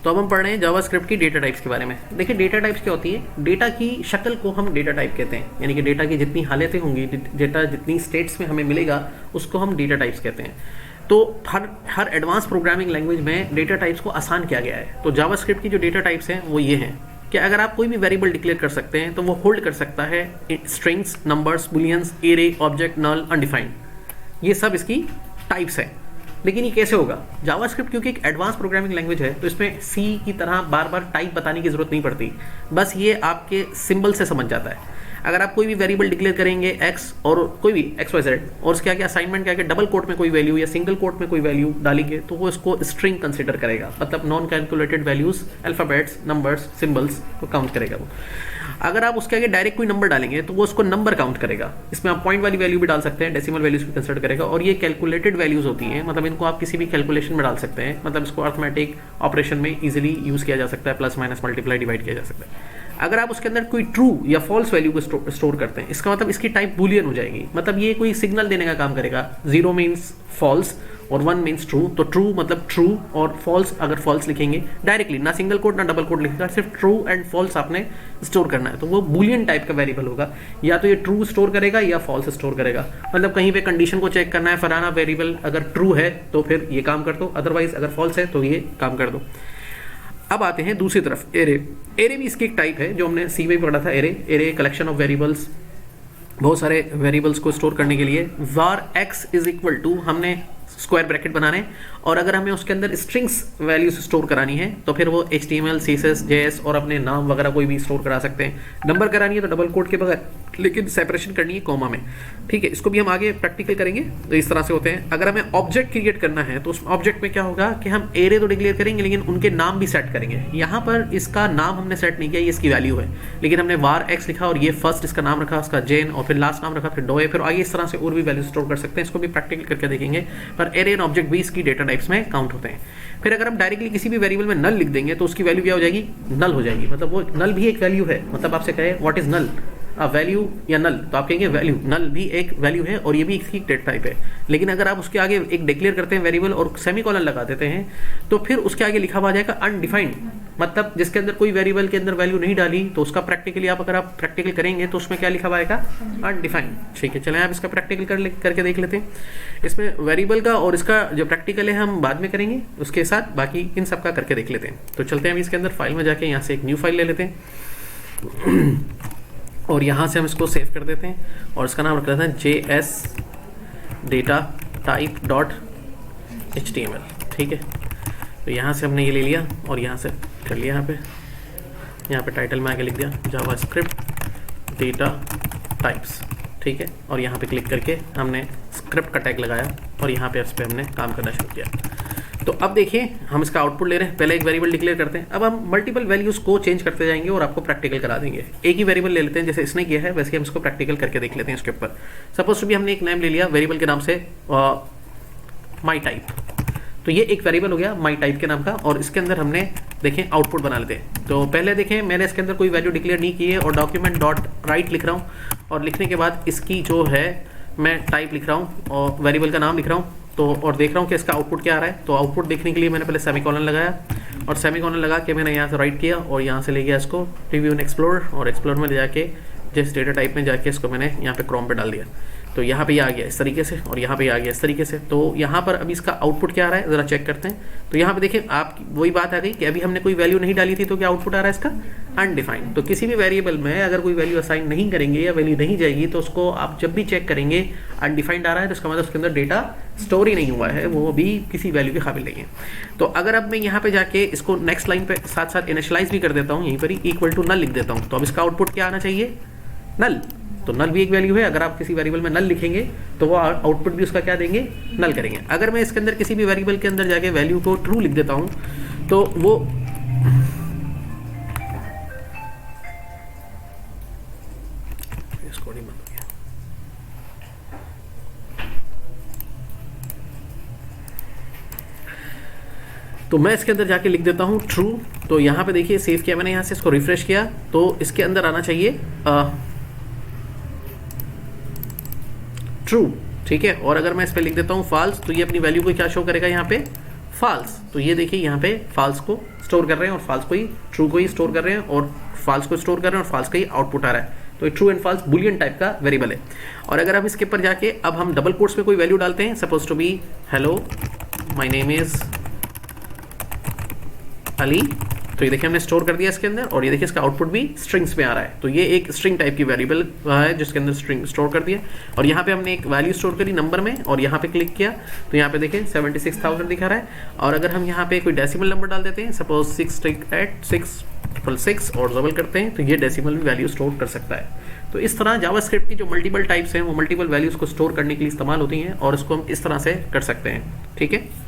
तो अब हम पढ़ रहे हैं जावास्क्रिप्ट की डेटा टाइप्स के बारे में। देखिए डेटा टाइप्स क्या होती है, डेटा की शक्ल को हम डेटा टाइप कहते हैं, यानी कि डेटा की जितनी हालतें होंगी, डेटा जितनी स्टेट्स में हमें मिलेगा उसको हम डेटा टाइप्स कहते हैं। तो हर एडवांस प्रोग्रामिंग लैंग्वेज में डेटा टाइप्स को आसान किया गया है। तो जावास्क्रिप्ट की जो डेटा टाइप्स हैं वो ये हैं कि अगर आप कोई भी वेरिएबल डिक्लेयर कर सकते हैं तो वो होल्ड कर सकता है strings, numbers, booleans, array, object, null, undefined, ये सब इसकी टाइप्स है। लेकिन ये कैसे होगा, जावास्क्रिप्ट क्योंकि एक एडवांस प्रोग्रामिंग लैंग्वेज है तो इसमें सी की तरह बार बार टाइप बताने की जरूरत नहीं पड़ती, बस ये आपके सिंबल से समझ जाता है। अगर आप कोई भी वेरिएबल डिक्लेयर करेंगे एक्स और कोई भी एक्स वाई जेड और उसके आगे असाइनमेंट के आगे डबल कोट में कोई वैल्यू या सिंगल कोट में कोई वैल्यू डालेंगे तो वो इसको स्ट्रिंग कंसिडर करेगा, मतलब non calculated values, alphabets, numbers, symbols को काउंट करेगा वो। अगर आप उसके आगे डायरेक्ट कोई नंबर डालेंगे तो वो उसको नंबर काउंट करेगा। इसमें आप पॉइंट वाली वैल्यू भी डाल सकते हैं, डेसिमल वैल्यूज भी कंसिडर करेगा। और ये कैलकुलेटेड वैल्यूज होती हैं, मतलब इनको आप किसी भी कैलकुलेशन में डाल सकते हैं, मतलब इसको अर्थमेटिक ऑपरेशन में इजीली यूज किया जा सकता है, प्लस माइनस मल्टीप्लाई डिवाइड किया जा सकता है। अगर आप उसके अंदर कोई ट्रू या फॉल्स वैल्यू को स्टोर करते हैं, इसका मतलब इसकी टाइप बूलियन हो जाएगी, मतलब ये कोई सिग्नल देने का काम करेगा। 0 मीन्स फॉल्स और 1 मीन्स ट्रू, तो ट्रू मतलब ट्रू और फॉल्स अगर फॉल्स लिखेंगे डायरेक्टली, ना सिंगल कोट ना डबल कोट लिखेगा, सिर्फ ट्रू एंड फॉल्स आपने स्टोर करना है, तो वो बूलियन टाइप का वेरिएबल होगा। या तो ये ट्रू स्टोर करेगा या फॉल्स स्टोर करेगा, मतलब कहीं पे कंडीशन को चेक करना है, फलाना वेरिएबल अगर ट्रू है तो फिर ये काम कर दो, अदरवाइज अगर फॉल्स है तो ये काम कर दो। अब आते हैं दूसरी तरफ, एरे। एरे भी इसकी एक टाइप है जो हमने सी में पढ़ा था। एरे कलेक्शन ऑफ वेरिएबल्स, बहुत सारे वेरिएबल्स को स्टोर करने के लिए var x is equal to, हमने स्क्वायर ब्रैकेट बनाने हैं और अगर हमें उसके अंदर स्ट्रिंग्स वैल्यूज स्टोर करानी है तो फिर वो HTML, CSS, JS और अपने नाम वगैरह कोई भी स्टोर करा सकते हैं। नंबर करानी है तो डबल कोट के बगैर, लेकिन सेपरेशन करनी है कॉमा में, ठीक है। इसको भी हम आगे प्रैक्टिकल करेंगे। तो इस तरह से होते हैं। अगर हमें ऑब्जेक्ट क्रिएट करना है तो उस ऑब्जेक्ट में क्या होगा कि हम एरे तो डिक्लेयर करेंगे लेकिन उनके नाम भी सेट करेंगे। यहाँ पर इसका नाम हमने सेट नहीं किया, ये इसकी वैल्यू है, लेकिन हमने var x लिखा और ये फर्स्ट इसका नाम रखा, उसका जेन, और फिर लास्ट नाम रखा, फिर डोए, फिर आगे इस तरह से और भी वैल्यू स्टोर कर सकते हैं। इसको भी प्रैक्टिकल करके देखेंगे। पर एरे एंड ऑब्जेक्ट भी इसकी डेटा टाइप्स में काउंट होते हैं। फिर अगर हम डायरेक्टली किसी भी वेरिएबल में नल लिख देंगे तो उसकी वैल्यू क्या हो जाएगी, नल हो जाएगी। मतलब वो नल भी एक वैल्यू है, मतलब आपसे कहे व्हाट इज नल, वैल्यू या नल, तो आप कहेंगे वैल्यू, नल भी एक वैल्यू है और ये भी इसकी डेटा टाइप है। लेकिन अगर आप उसके आगे एक डिक्लेयर करते हैं वेरिएबल और सेमीकोलन लगा देते हैं तो फिर उसके आगे लिखा हुआ जाएगा अनडिफाइंड, मतलब जिसके अंदर कोई वेरिएबल के अंदर वैल्यू नहीं डाली तो उसका प्रैक्टिकली अगर आप प्रैक्टिकल करेंगे तो उसमें क्या लिखा हुआ आएगा, अनडिफाइंड। ठीक है, चलें आप इसका प्रैक्टिकल करके देख लेते हैं। इसमें वेरिएबल का और इसका जो प्रैक्टिकल है हम बाद में करेंगे, उसके साथ बाकी इन सब का करके देख लेते हैं। तो चलते हैं हम इसके अंदर फाइल में जाके यहाँ से एक न्यू फाइल ले लेते हैं और यहाँ से हम इसको सेव कर देते हैं और इसका नाम रख देते हैं JS data type dot HTML। ठीक है, तो यहाँ से हमने ये ले लिया और यहाँ से कर लिया, यहाँ पे टाइटल में आके लिख दिया जावास्क्रिप्ट डेटा टाइप्स। ठीक है, और यहाँ पे क्लिक करके हमने स्क्रिप्ट का टैग लगाया और यहाँ पे इस पर हमने काम करना शुरू किया। तो अब देखिए हम इसका आउटपुट ले रहे हैं। पहले एक वेरिएबल डिक्लेयर करते हैं, अब हम मल्टीपल वैल्यूज को चेंज करते जाएंगे और आपको प्रैक्टिकल करा देंगे। एक ही वेरिएबल ले लेते हैं जैसे इसने किया है, वैसे हम इसको प्रैक्टिकल करके देख लेते हैं इसके ऊपर। सपोज भी हमने एक नेम ले लिया वेरिएबल के नाम से माई टाइप, तो ये एक वेरिएबल हो गया माई टाइप के नाम का और इसके अंदर हमने देखें आउटपुट बना लेते हैं। तो पहले देखें मैंने इसके अंदर कोई वैल्यू डिक्लेयर नहीं की है और डॉक्यूमेंट डॉट राइट लिख रहा हूँ और लिखने के बाद इसकी जो है मैं टाइप लिख रहा हूँ और वेरिएबल का नाम लिख रहा हूँ, तो और देख रहा हूँ कि इसका आउटपुट क्या आ रहा है। तो आउटपुट देखने के लिए मैंने पहले सेमीकोलन लगाया और सेमीकोलन लगा के मैंने यहाँ से राइट किया और यहाँ से ले गया इसको प्रीव्यू इन एक्सप्लोर और एक्सप्लोर में ले जाके जिस डेटा टाइप में जाके इसको मैंने यहाँ पे क्रोम पे डाल दिया। तो यहाँ पे ये आ गया इस तरीके से और यहाँ पे आ गया इस तरीके से। तो यहाँ पर अभी इसका आउटपुट क्या आ रहा है ज़रा चेक करते हैं। तो यहाँ पे देखें आप वही बात आ गई कि अभी हमने कोई वैल्यू नहीं डाली थी तो क्या आउटपुट आ रहा है इसका, अनडिफाइंड। तो किसी भी वेरिएबल में अगर कोई वैल्यू असाइन नहीं करेंगे या वैल्यू नहीं जाएगी तो उसको आप जब भी चेक करेंगे अनडिफाइंड आ रहा है तो इसका मतलब उसके अंदर डेटा स्टोर ही नहीं हुआ है, वो अभी किसी वैल्यू के काबिल नहीं है। तो अगर अब मैं यहाँ पे जाके इसको नेक्स्ट लाइन पे साथ साथ इनिशियलाइज भी कर देता हूँ, यहीं पर ही इक्वल टू नल लिख देता हूँ, तो अब इसका आउटपुट क्या आना चाहिए, नल। तो नल भी एक वैल्यू है, अगर आप किसी वेरिएबल में नल लिखेंगे तो वो आउटपुट भी उसका क्या देंगे, नल करेंगे। अगर मैं इसके अंदर किसी भी वेरिएबल के अंदर जाके वैल्यू को ट्रू लिख देता हूँ तो वो तो मैं इसके अंदर जाके लिख देता हूँ ट्रू। तो यहाँ पे देखिए सेव किया मैंने, यहाँ से इसको रिफ्रेश किया तो इसके अंदर आना चाहिए ट्रू। ठीक है, और अगर मैं इस पर लिख देता हूँ फॉल्स तो ये अपनी वैल्यू को क्या शो करेगा, यहाँ पे फॉल्स, तो ये देखिए यहाँ पे फॉल्स को स्टोर कर रहे हैं और फॉल्स को ही ट्रू को ही स्टोर कर रहे हैं और फॉल्स को स्टोर कर रहे हैं और फॉल्स का ही आउटपुट आ रहा है। तो ये true and false boolean type का वेरिएबल है। और अगर हम इसके ऊपर जाके अब हम डबल कोट्स में कोई वैल्यू डालते हैं, suppose to be hello my name is Ali, तो ये देखिए हमने स्टोर कर दिया इसके अंदर और ये देखिए इसका आउटपुट भी स्ट्रिंग्स में आ रहा है। तो ये एक स्ट्रिंग टाइप की वेरिएबल है जिसके अंदर स्ट्रिंग स्टोर कर दिया और यहाँ पे हमने एक वैल्यू स्टोर करी नंबर में और यहाँ पे क्लिक किया तो यहाँ पे देखिए 76,000 दिखा रहा है। और अगर हम यहाँ पे कोई डेसिमल नंबर डाल देते हैं, सपोज 6 और डबल करते हैं तो ये डेसिमल भी वैल्यू स्टोर कर सकता है। तो इस तरह जावास्क्रिप्ट की जो मल्टीपल टाइप्स हैं वो मल्टीपल वैल्यूज़ को स्टोर करने के लिए इस्तेमाल होती हैं और इसको हम इस तरह से कर सकते हैं। ठीक है।